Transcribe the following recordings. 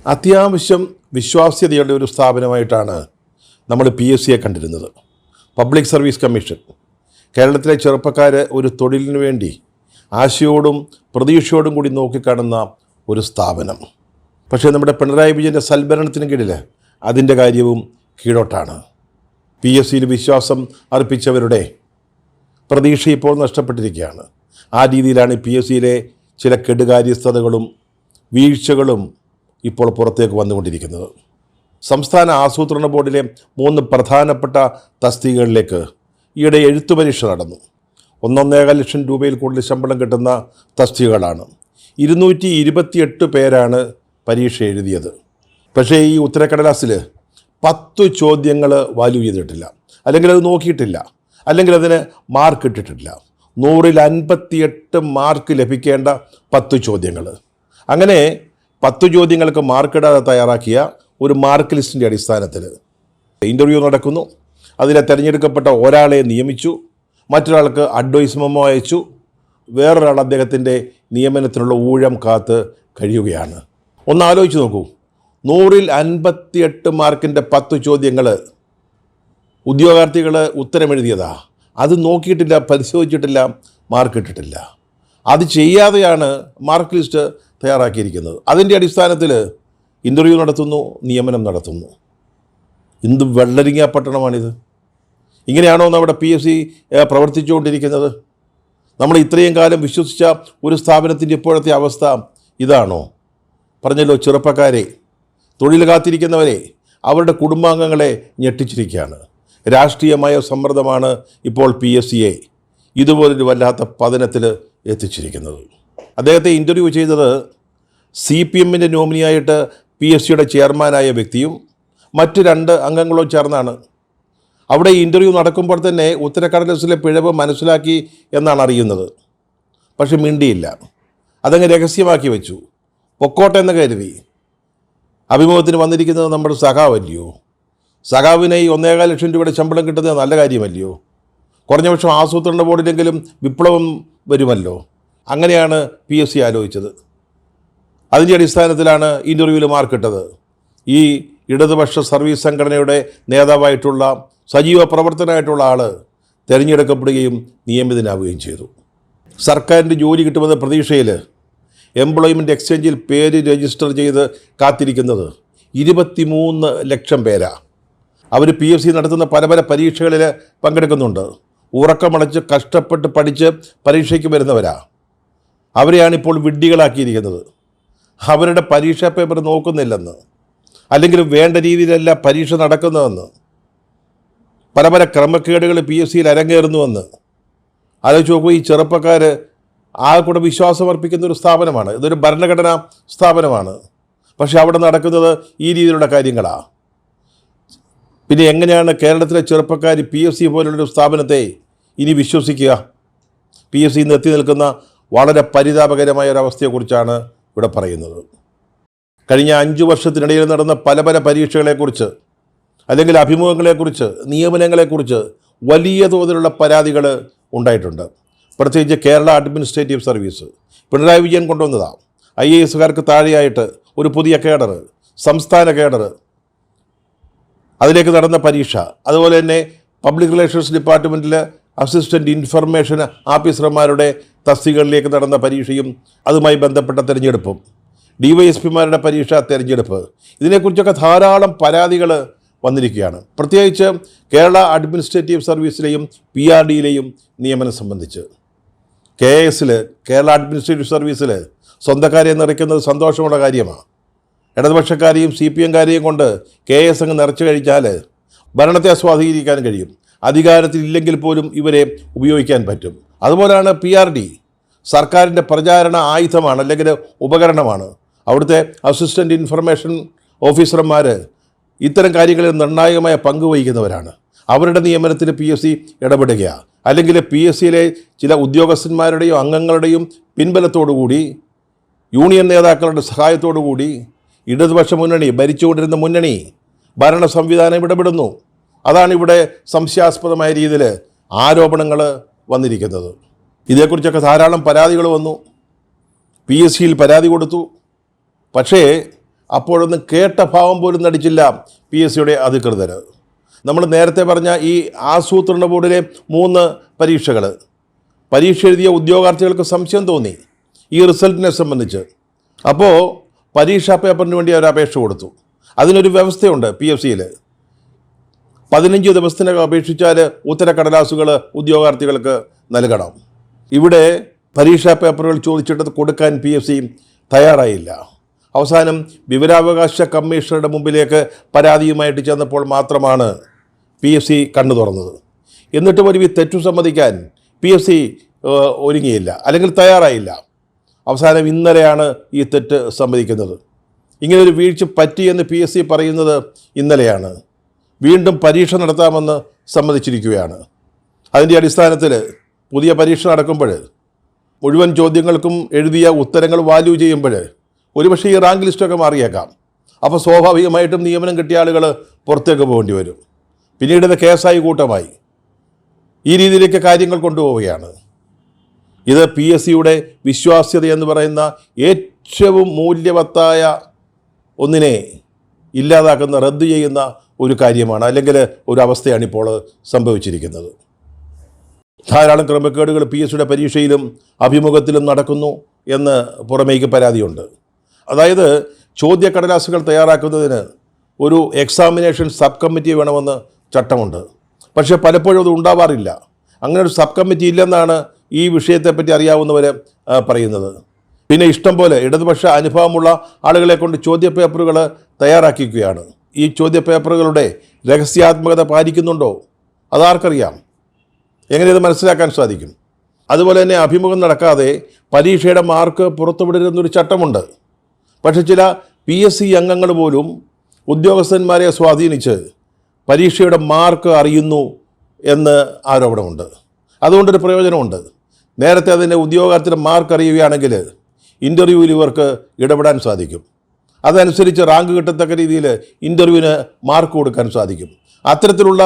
അത്യാവശ്യം വിശ്വാസ്യതയുള്ള ഒരു സ്ഥാപനമായിട്ടാണ് നമ്മൾ PSCയെ കണ്ടിരുന്നത്. പബ്ലിക് സർവീസ് കമ്മീഷൻ കേരളത്തിലെ ചെറുപ്പക്കാർ ഒരു തൊഴിലിനു വേണ്ടി ആശയോടും പ്രതീക്ഷയോടും കൂടി നോക്കിക്കാണുന്ന ഒരു സ്ഥാപനം. പക്ഷേ നമ്മുടെ പിണറായി വിജയൻ്റെ സൽഭരണത്തിന് കീഴിൽ അതിൻ്റെ കാര്യവും കീഴോട്ടാണ്. PSCയിൽ വിശ്വാസം അർപ്പിച്ചവരുടെ പ്രതീക്ഷ ഇപ്പോൾ നഷ്ടപ്പെട്ടിരിക്കുകയാണ്. ആ രീതിയിലാണ് PSCയിലെ ചില കെടുകാര്യസ്ഥതകളും വീഴ്ചകളും ഇപ്പോൾ പുറത്തേക്ക് വന്നുകൊണ്ടിരിക്കുന്നത്. സംസ്ഥാന ആസൂത്രണ ബോർഡിലെ 3 പ്രധാനപ്പെട്ട തസ്തികകളിലേക്ക് ഈയിടെ എഴുത്തു പരീക്ഷ നടന്നു. 1.25 ലക്ഷം രൂപയിൽ കൂടുതൽ ശമ്പളം കിട്ടുന്ന തസ്തികകളാണ്. 228 പേരാണ് പരീക്ഷ എഴുതിയത്. പക്ഷേ ഈ ഉത്തരക്കടലാസിൽ 10 ചോദ്യങ്ങൾ വാല്യൂ ചെയ്തിട്ടില്ല, അല്ലെങ്കിൽ അത് നോക്കിയിട്ടില്ല, അല്ലെങ്കിൽ അതിന് മാർക്ക് ഇട്ടിട്ടില്ല. 100-ൽ 58 മാർക്ക് ലഭിക്കേണ്ട 10 ചോദ്യങ്ങൾ. അങ്ങനെ 10 ചോദ്യങ്ങൾക്ക് മാർക്കിടാതെ തയ്യാറാക്കിയ ഒരു മാർക്ക് ലിസ്റ്റിൻ്റെ അടിസ്ഥാനത്തിൽ ഇൻ്റർവ്യൂ നടക്കുന്നു. അതിലെ തിരഞ്ഞെടുക്കപ്പെട്ട ഒരാളെ നിയമിച്ചു, മറ്റൊരാൾക്ക് അഡ്വൈസ് മെമ്മോ അയച്ചു, വേറൊരാൾ അദ്ദേഹത്തിൻ്റെ നിയമനത്തിനുള്ള ഊഴം കാത്ത് കഴിയുകയാണ്. ഒന്ന് ആലോചിച്ച് നോക്കൂ, 100-ൽ 58 മാർക്കിൻ്റെ 10 ചോദ്യങ്ങൾ ഉദ്യോഗാർത്ഥികൾ ഉത്തരമെഴുതിയതാ. അത് നോക്കിയിട്ടില്ല, പരിശോധിച്ചിട്ടില്ല, മാർക്കിട്ടിട്ടില്ല. അത് ചെയ്യാതെയാണ് മാർക്ക് ലിസ്റ്റ് തയ്യാറാക്കിയിരിക്കുന്നത്. അതിൻ്റെ അടിസ്ഥാനത്തിൽ ഇൻ്റർവ്യൂ നടത്തുന്നു, നിയമനം നടത്തുന്നു. എന്ത് വെള്ളരിങ്ങ പട്ടണമാണിത്? ഇങ്ങനെയാണോ നമ്മുടെ PSC പ്രവർത്തിച്ചുകൊണ്ടിരിക്കുന്നത്? നമ്മൾ ഇത്രയും കാലം വിശ്വസിച്ച ഒരു സ്ഥാപനത്തിൻ്റെ ഇപ്പോഴത്തെ അവസ്ഥ ഇതാണോ? പറഞ്ഞല്ലോ, ചെറുപ്പക്കാരെ, തൊഴിൽ കാത്തിരിക്കുന്നവരെ, അവരുടെ കുടുംബാംഗങ്ങളെ ഞെട്ടിച്ചിരിക്കുകയാണ്. രാഷ്ട്രീയമായ സമ്മർദ്ദമാണ് ഇപ്പോൾ PSCയെ ഇതുപോലൊരു വല്ലാത്ത പതനത്തിൽ എത്തിച്ചിരിക്കുന്നത്. അദ്ദേഹത്തെ ഇൻ്റർവ്യൂ ചെയ്തത് CPMൻ്റെ നോമിനിയായിട്ട് PSCയുടെ ചെയർമാനായ വ്യക്തിയും മറ്റ് 2 അംഗങ്ങളും ചേർന്നാണ്. അവിടെ ഇൻ്റർവ്യൂ നടക്കുമ്പോൾ തന്നെ ഉത്തരക്കടലാസിലെ പിഴവ് മനസ്സിലാക്കി എന്നാണ് അറിയുന്നത്. പക്ഷെ മിണ്ടിയില്ല, അതങ്ങ് രഹസ്യമാക്കി വെച്ചു. പൊക്കോട്ടെ എന്ന് കരുതി. അഭിമുഖത്തിന് വന്നിരിക്കുന്നത് നമ്മുടെ സഖാവല്ലയോ? സഖാവിനെ ഈ 1.25 ലക്ഷം രൂപയുടെ ശമ്പളം കിട്ടുന്നത് നല്ല കാര്യമല്ലയോ? കുറഞ്ഞ പക്ഷം ആസൂത്രണ ബോർഡിലെങ്കിലും വിപ്ലവം വരുമല്ലോ. അങ്ങനെയാണ് PSC ആലോചിച്ചത്. അതിൻ്റെ അടിസ്ഥാനത്തിലാണ് ഇൻ്റർവ്യൂവിൽ മാർക്കിട്ടത്. ഈ ഇടതുപക്ഷ സർവീസ് സംഘടനയുടെ നേതാവായിട്ടുള്ള സജീവ പ്രവർത്തനമായിട്ടുള്ള ആൾ തിരഞ്ഞെടുക്കപ്പെടുകയും നിയമിതനാവുകയും ചെയ്തു. സർക്കാരിൻ്റെ ജോലി കിട്ടുമെന്ന പ്രതീക്ഷയിൽ എംപ്ലോയ്മെൻറ്റ് എക്സ്ചേഞ്ചിൽ പേര് രജിസ്റ്റർ ചെയ്ത് കാത്തിരിക്കുന്നത് 23 ലക്ഷം പേരാണ്. അവർ PSC നടത്തുന്ന പല പരീക്ഷകളിൽ പങ്കെടുക്കുന്നുണ്ട്. ഉറക്കമടച്ച് കഷ്ടപ്പെട്ട് പഠിച്ച് പരീക്ഷയ്ക്ക് വരുന്നവരാ. അവരെയാണിപ്പോൾ വിഡ്ഢികളാക്കിയിരിക്കുന്നത്. അവരുടെ പരീക്ഷാ പേപ്പർ നോക്കുന്നില്ലെന്ന്, അല്ലെങ്കിൽ വേണ്ട രീതിയിലല്ല പരീക്ഷ നടക്കുന്നതെന്ന്, പല ക്രമക്കേടുകൾ PSCയിൽ അരങ്ങേറുന്നുവെന്ന് ആലോചിച്ച് നോക്കൂ. ഈ ചെറുപ്പക്കാർ ആ കൂടെ വിശ്വാസം അർപ്പിക്കുന്ന ഒരു സ്ഥാപനമാണ്. ഇതൊരു ഭരണഘടനാ സ്ഥാപനമാണ്. പക്ഷേ അവിടെ നടക്കുന്നത് ഈ രീതിയിലുള്ള കാര്യങ്ങളാണ്. പിന്നെ എങ്ങനെയാണ് കേരളത്തിലെ ചെറുപ്പക്കാർ PSC പോലുള്ളൊരു സ്ഥാപനത്തെ ഇനി വിശ്വസിക്കുക? PSC ഇന്ന് എത്തി നിൽക്കുന്ന വളരെ പരിതാപകരമായ ഒരവസ്ഥയെക്കുറിച്ചാണ് ഇവിടെ പറയുന്നത്. കഴിഞ്ഞ 5 വർഷത്തിനിടയിൽ നടന്ന പല പരീക്ഷകളെക്കുറിച്ച്, അല്ലെങ്കിൽ അഭിമുഖങ്ങളെക്കുറിച്ച്, നിയമനങ്ങളെക്കുറിച്ച് വലിയ തോതിലുള്ള പരാതികൾ ഉണ്ടായിട്ടുണ്ട്. പ്രത്യേകിച്ച് കേരള അഡ്മിനിസ്ട്രേറ്റീവ് സർവീസ് പിണറായി വിജയൻ കൊണ്ടുവന്നതാണ്. IASകാർക്ക് താഴെയായിട്ട് ഒരു പുതിയ കേഡർ, സംസ്ഥാന കേഡർ, അതിലേക്ക് നടന്ന പരീക്ഷ. അതുപോലെ തന്നെ പബ്ലിക് റിലേഷൻസ് ഡിപ്പാർട്ട്മെൻറ്റിൽ അസിസ്റ്റൻറ്റ് ഇൻഫർമേഷൻ ഓഫീസർമാരുടെ തസ്തികകളിലേക്ക് നടന്ന പരീക്ഷയും അതുമായി ബന്ധപ്പെട്ട തിരഞ്ഞെടുപ്പും, DYSPമാരുടെ പരീക്ഷ, തിരഞ്ഞെടുപ്പ്, ഇതിനെക്കുറിച്ചൊക്കെ ധാരാളം പരാതികൾ വന്നിരിക്കുകയാണ്. പ്രത്യേകിച്ച് കേരള അഡ്മിനിസ്ട്രേറ്റീവ് സർവീസിലെയും PRDയിലെയും നിയമനം സംബന്ധിച്ച്. KSൽ, കേരള അഡ്മിനിസ്ട്രേറ്റീവ് സർവീസിൽ സ്വന്തക്കാരെ നിറയ്ക്കുന്നത് സന്തോഷമുള്ള കാര്യമാണ്. ഇടതുപക്ഷക്കാരെയും CPMകാരെയും കൊണ്ട് KS അങ്ങ് നിറച്ചു കഴിച്ചാൽ ഭരണത്തെ സ്വാധീനിക്കാൻ കഴിയും. അധികാരത്തിലില്ലെങ്കിൽ പോലും ഇവരെ ഉപയോഗിക്കാൻ പറ്റും. അതുപോലെയാണ് PRD. സർക്കാരിൻ്റെ പ്രചാരണ ആയുധമാണ്, അല്ലെങ്കിൽ ഉപകരണമാണ്. അവിടുത്തെ അസിസ്റ്റൻറ്റ് ഇൻഫർമേഷൻ ഓഫീസർമാർ ഇത്തരം കാര്യങ്ങളിൽ നിർണായകമായ പങ്ക് വഹിക്കുന്നവരാണ്. അവരുടെ നിയമനത്തിന് PSC ഇടപെടുകയാണ്. അല്ലെങ്കിൽ PSCയിലെ ചില ഉദ്യോഗസ്ഥന്മാരുടെയും അംഗങ്ങളുടെയും പിൻബലത്തോടുകൂടി, യൂണിയൻ നേതാക്കളുടെ സഹായത്തോടുകൂടി ഇടതുപക്ഷ മുന്നണി, ഭരിച്ചുകൊണ്ടിരുന്ന മുന്നണി, ഭരണ സംവിധാനം ഇടപെടുന്നു. അതാണ് ഇവിടെ സംശയാസ്പദമായ രീതിയിൽ ആരോപണങ്ങൾ വന്നിരിക്കുന്നത്. ഇതേക്കുറിച്ചൊക്കെ ധാരാളം പരാതികൾ വന്നു. PSCയിൽ പരാതി കൊടുത്തു. പക്ഷേ അപ്പോഴൊന്നും കേട്ട ഭാവം പോലും നടിച്ചില്ല PSCയുടെ അധികൃതർ. നമ്മൾ നേരത്തെ പറഞ്ഞ ഈ ആസൂത്രണ ബോർഡിലെ 3 പരീക്ഷകൾ പരീക്ഷ എഴുതിയ ഉദ്യോഗാർത്ഥികൾക്ക് സംശയം തോന്നി ഈ റിസൾട്ടിനെ സംബന്ധിച്ച്. അപ്പോൾ പരീക്ഷാ പേപ്പറിന് വേണ്ടി അവർ അപേക്ഷ കൊടുത്തു. അതിനൊരു വ്യവസ്ഥയുണ്ട് PSCയിൽ. 15 ദിവസത്തിനകം അപേക്ഷിച്ചാൽ ഉത്തരക്കടലാസുകൾ ഉദ്യോഗാർത്ഥികൾക്ക് നൽകണം. ഇവിടെ പരീക്ഷാ പേപ്പറുകൾ ചോദിച്ചിട്ട് കൊടുക്കാൻ PSC തയ്യാറായില്ല. അവസാനം വിവരാവകാശ കമ്മീഷണറുടെ മുമ്പിലേക്ക് പരാതിയുമായിട്ട് ചെന്നപ്പോൾ മാത്രമാണ് PSC കണ്ണു തുറന്നത്. എന്നിട്ട് ഒരു തെറ്റു സമ്മതിക്കാൻ PSC ഒരുങ്ങിയില്ല, അല്ലെങ്കിൽ തയ്യാറായില്ല. അവസാനം ഇന്നലെയാണ് ഈ തെറ്റ് സമ്മതിക്കുന്നത്. ഇങ്ങനൊരു വീഴ്ച പറ്റിയെന്ന് PSC പറയുന്നത് ഇന്നലെയാണ്. വീണ്ടും പരീക്ഷ നടത്താമെന്ന് സമ്മതിച്ചിരിക്കുകയാണ്. അതിൻ്റെ അടിസ്ഥാനത്തിൽ പുതിയ പരീക്ഷ നടക്കുമ്പോൾ മുഴുവൻ ചോദ്യങ്ങൾക്കും എഴുതിയ ഉത്തരങ്ങൾ വാല്യൂ ചെയ്യുമ്പോൾ ഒരുപക്ഷെ ഈ റാങ്ക് ലിസ്റ്റൊക്കെ മാറിയേക്കാം. അപ്പോൾ സ്വാഭാവികമായിട്ടും നിയമനം കിട്ടിയ ആളുകൾ പുറത്തേക്ക് പോകേണ്ടി വരും. പിന്നീട് ഇത് കേസായി കൂട്ടമായി. ഈ രീതിയിലേക്ക് കാര്യങ്ങൾ കൊണ്ടുപോവുകയാണ്. ഇത് PSCയുടെ വിശ്വാസ്യത എന്ന് പറയുന്ന ഏറ്റവും മൂല്യവത്തായ ഒന്നിനെ ഇല്ലാതാക്കുന്ന, റദ്ദു ചെയ്യുന്ന ഒരു കാര്യമാണ്, അല്ലെങ്കിൽ ഒരു അവസ്ഥയാണ് ഇപ്പോൾ സംഭവിച്ചിരിക്കുന്നത്. ധാരാളം ക്രമക്കേടുകൾ PSCയുടെ പരീക്ഷയിലും അഭിമുഖത്തിലും നടക്കുന്നു എന്ന് പുറമേക്ക് പരാതിയുണ്ട്. അതായത് ചോദ്യക്കടലാസുകൾ തയ്യാറാക്കുന്നതിന് ഒരു എക്സാമിനേഷൻ സബ് കമ്മിറ്റി വേണമെന്ന് ചട്ടമുണ്ട്. പക്ഷേ പലപ്പോഴും അത് ഉണ്ടാവാറില്ല. അങ്ങനെ ഒരു സബ് കമ്മിറ്റി ഇല്ലെന്നാണ് ഈ വിഷയത്തെപ്പറ്റി അറിയാവുന്നവർ പറയുന്നത്. പിന്നെ ഇഷ്ടം പോലെ ഇടതുപക്ഷ അനുഭവമുള്ള ആളുകളെ കൊണ്ട് ചോദ്യപേപ്പറുകൾ തയ്യാറാക്കിക്കുകയാണ്. ഈ ചോദ്യപേപ്പറുകളുടെ രഹസ്യാത്മകത പാലിക്കുന്നുണ്ടോ അതാർക്കറിയാം? എങ്ങനെ ഇത് മനസ്സിലാക്കാൻ സാധിക്കും? അതുപോലെ തന്നെ അഭിമുഖം നടക്കാതെ പരീക്ഷയുടെ മാർക്ക് പുറത്തുവിടരുന്നൊരു ചട്ടമുണ്ട്. പക്ഷേ ചില PSC അംഗങ്ങൾ പോലും ഉദ്യോഗസ്ഥന്മാരെ സ്വാധീനിച്ച് പരീക്ഷയുടെ മാർക്ക് അറിയുന്നു എന്ന് ആരോപണമുണ്ട്. അതുകൊണ്ടൊരു പ്രയോജനമുണ്ട്. നേരത്തെ അതിൻ്റെ ഉദ്യോഗാർത്ഥിയുടെ മാർക്ക് അറിയുകയാണെങ്കിൽ ഇൻ്റർവ്യൂവിൽ ഇവർക്ക് ഇടപെടാൻ സാധിക്കും. അതനുസരിച്ച് റാങ്ക് കിട്ടത്തക്ക രീതിയിൽ ഇൻ്റർവ്യൂവിന് മാർക്ക് കൊടുക്കാൻ സാധിക്കും. അത്തരത്തിലുള്ള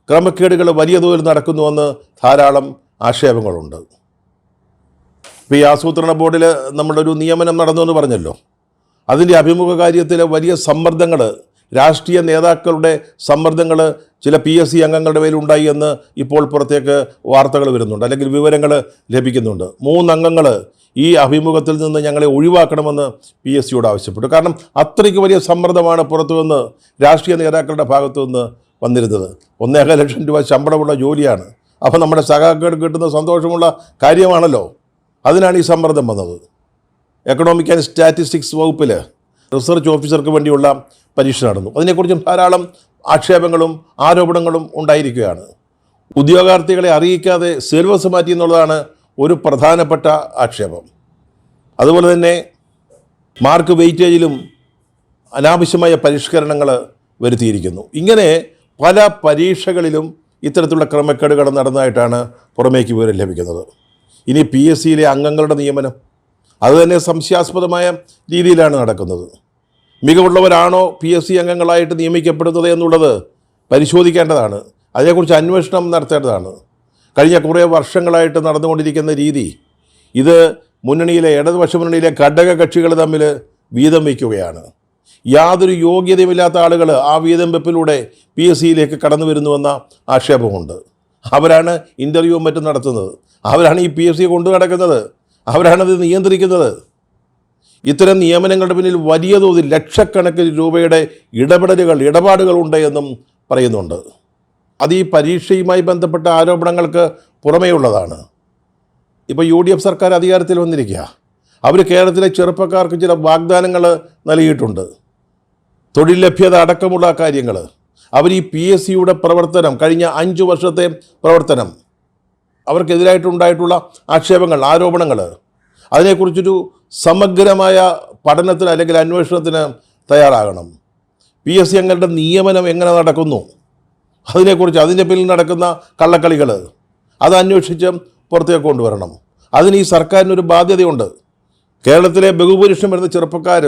ക്രമക്കേടുകൾ വലിയ തോതിൽ നടക്കുന്നുവെന്ന് ധാരാളം ആക്ഷേപങ്ങളുണ്ട്. ഇപ്പോൾ ഈ ആസൂത്രണ ബോർഡിൽ നമ്മളൊരു നിയമനം നടന്നു എന്ന് പറഞ്ഞല്ലോ. അതിൻ്റെ അഭിമുഖ കാര്യത്തിൽ വലിയ സമ്മർദ്ദങ്ങൾ, രാഷ്ട്രീയ നേതാക്കളുടെ സമ്മർദ്ദങ്ങൾ ചില PSC അംഗങ്ങളുടെ മേലുണ്ടായി എന്ന് ഇപ്പോൾ പുറത്തേക്ക് വാർത്തകൾ വരുന്നുണ്ട്, അല്ലെങ്കിൽ വിവരങ്ങൾ ലഭിക്കുന്നുണ്ട്. 3 അംഗങ്ങൾ ഈ അഭിമുഖത്തിൽ നിന്ന് ഞങ്ങളെ ഒഴിവാക്കണമെന്ന് PSCയോട് ആവശ്യപ്പെട്ടു. കാരണം അത്രയ്ക്ക് വലിയ സമ്മർദ്ദമാണ് പുറത്തുനിന്ന് രാഷ്ട്രീയ നേതാക്കളുടെ ഭാഗത്തു നിന്ന് വന്നിരുന്നത്. 1.5 ലക്ഷം രൂപ ശമ്പളമുള്ള ജോലിയാണ്. അപ്പോൾ നമ്മുടെ സഖാക്കൾക്ക് കിട്ടുന്ന സന്തോഷമുള്ള കാര്യമാണല്ലോ. അതിനാണ് ഈ സമ്മർദ്ദം വന്നത്. എക്കണോമിക് ആൻഡ് സ്റ്റാറ്റിസ്റ്റിക്സ് വകുപ്പിൽ റിസർച്ച് ഓഫീസർക്ക് വേണ്ടിയുള്ള പരീക്ഷ നടന്നു. അതിനെക്കുറിച്ചും ധാരാളം ആക്ഷേപങ്ങളും ആരോപണങ്ങളും ഉണ്ടായിരിക്കുകയാണ്. ഉദ്യോഗാർത്ഥികളെ അറിയിക്കാതെ സിലബസ് മാറ്റി എന്നുള്ളതാണ് ഒരു പ്രധാനപ്പെട്ട ആക്ഷേപം. അതുപോലെ തന്നെ മാർക്ക് വെയിറ്റേജിലും അനാവശ്യമായ പരിഷ്കരണങ്ങൾ വരുത്തിയിരിക്കുന്നു. ഇങ്ങനെ പല പരീക്ഷകളിലും ഇത്തരത്തിലുള്ള ക്രമക്കേടുകൾ നടന്നതായിട്ടാണ് പുറമേക്ക് വിവരം ലഭിക്കുന്നത്. ഇനി PSCയിലെ അംഗങ്ങളുടെ നിയമനം അതുതന്നെ സംശയാസ്പദമായ രീതിയിലാണ് നടക്കുന്നത്. മികവുള്ളവരാണോ PSC അംഗങ്ങളായിട്ട് നിയമിക്കപ്പെടുന്നത് എന്നുള്ളത് പരിശോധിക്കേണ്ടതാണ്. അതിനെക്കുറിച്ച് അന്വേഷണം നടത്തേണ്ടതാണ്. കഴിഞ്ഞ കുറേ വർഷങ്ങളായിട്ട് നടന്നുകൊണ്ടിരിക്കുന്ന രീതി, ഇത് മുന്നണിയിലെ ഇടതുപക്ഷ മുന്നണിയിലെ ഘടക കക്ഷികൾ തമ്മിൽ വീതം വയ്ക്കുകയാണ്. യാതൊരു യോഗ്യതയുമില്ലാത്ത ആളുകൾ ആ വീതം വെപ്പിലൂടെ PSCയിലേക്ക് കടന്നു വരുന്നുവെന്ന ആക്ഷേപമുണ്ട്. അവരാണ് ഇൻ്റർവ്യൂവും മറ്റും നടത്തുന്നത്. അവരാണ് ഈ PSC കൊണ്ടു നടക്കുന്നത്. അവരാണത് നിയന്ത്രിക്കുന്നത്. ഇത്തരം നിയമനങ്ങളുടെ പിന്നിൽ വലിയ തോതിൽ ലക്ഷക്കണക്കിന് രൂപയുടെ ഇടപാടുകളുണ്ട് എന്നും പറയുന്നുണ്ട്. അത് ഈ പരീക്ഷയുമായി ബന്ധപ്പെട്ട ആരോപണങ്ങൾക്ക് പുറമേയുള്ളതാണ്. ഇപ്പോൾ UDF സർക്കാർ അധികാരത്തിൽ വന്നിരിക്കുക. അവർ കേരളത്തിലെ ചെറുപ്പക്കാർക്ക് ചില വാഗ്ദാനങ്ങൾ നൽകിയിട്ടുണ്ട്. തൊഴിൽ ലഭ്യത അടക്കമുള്ള കാര്യങ്ങൾ. അവർ ഈ PSCയുടെ പ്രവർത്തനം, കഴിഞ്ഞ 5 വർഷത്തെ പ്രവർത്തനം, അവർക്കെതിരായിട്ടുണ്ടായിട്ടുള്ള ആക്ഷേപങ്ങൾ, ആരോപണങ്ങൾ, അതിനെക്കുറിച്ചൊരു സമഗ്രമായ പഠനത്തിന് അല്ലെങ്കിൽ അന്വേഷണത്തിന് തയ്യാറാകണം. PSC അംഗങ്ങളുടെ നിയമനം എങ്ങനെ നടക്കുന്നു, അതിനെക്കുറിച്ച്, അതിൻ്റെ പിന്നിൽ നടക്കുന്ന കള്ളക്കളികൾ, അത് അന്വേഷിച്ച് പുറത്തേക്ക് കൊണ്ടുവരണം. അതിന് ഈ സർക്കാരിനൊരു ബാധ്യതയുണ്ട്. കേരളത്തിലെ ബഹുഭൂരിപക്ഷം വരുന്ന ചെറുപ്പക്കാർ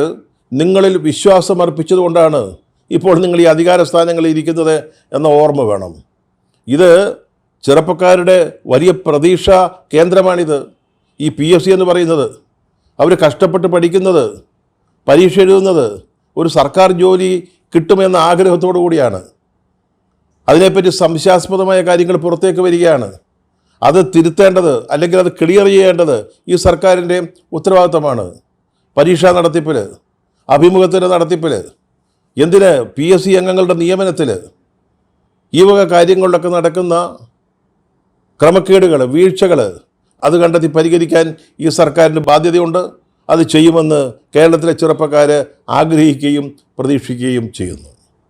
നിങ്ങളിൽ വിശ്വാസം അർപ്പിച്ചതുകൊണ്ടാണ് ഇപ്പോൾ നിങ്ങൾ ഈ അധികാര സ്ഥാനങ്ങളിൽ ഇരിക്കുന്നത് എന്ന ഓർമ്മ വേണം. ഇത് ചെറുപ്പക്കാരുടെ വലിയ പ്രതീക്ഷാ കേന്ദ്രമാണിത്. ഈ PSC എന്ന് പറയുന്നത്, അവർ കഷ്ടപ്പെട്ട് പഠിക്കുന്നത്, പരീക്ഷ എഴുതുന്നത്, ഒരു സർക്കാർ ജോലി കിട്ടുമെന്ന ആഗ്രഹത്തോടു കൂടിയാണ്. അതിനെപ്പറ്റി സംശയാസ്പദമായ കാര്യങ്ങൾ പുറത്തേക്ക് വരികയാണ്. അത് തിരുത്തേണ്ടത് അല്ലെങ്കിൽ അത് ക്ലിയർ ചെയ്യേണ്ടത് ഈ സർക്കാരിൻ്റെ ഉത്തരവാദിത്തമാണ്. പരീക്ഷാ നടത്തിപ്പിൽ, അഭിമുഖത്തിൻ്റെ നടത്തിപ്പിൽ, എന്തിന് PSC അംഗങ്ങളുടെ നിയമനത്തിൽ, ഈ വക കാര്യങ്ങളിലൊക്കെ നടക്കുന്ന ക്രമക്കേടുകൾ, വീഴ്ചകൾ അത് കണ്ടെത്തി പരിഹരിക്കാൻ ഈ സർക്കാരിന് ബാധ്യതയുണ്ട്. അത് ചെയ്യുമെന്ന് കേരളത്തിലെ ചെറുപ്പക്കാർ ആഗ്രഹിക്കുകയും പ്രതീക്ഷിക്കുകയും ചെയ്യുന്നു.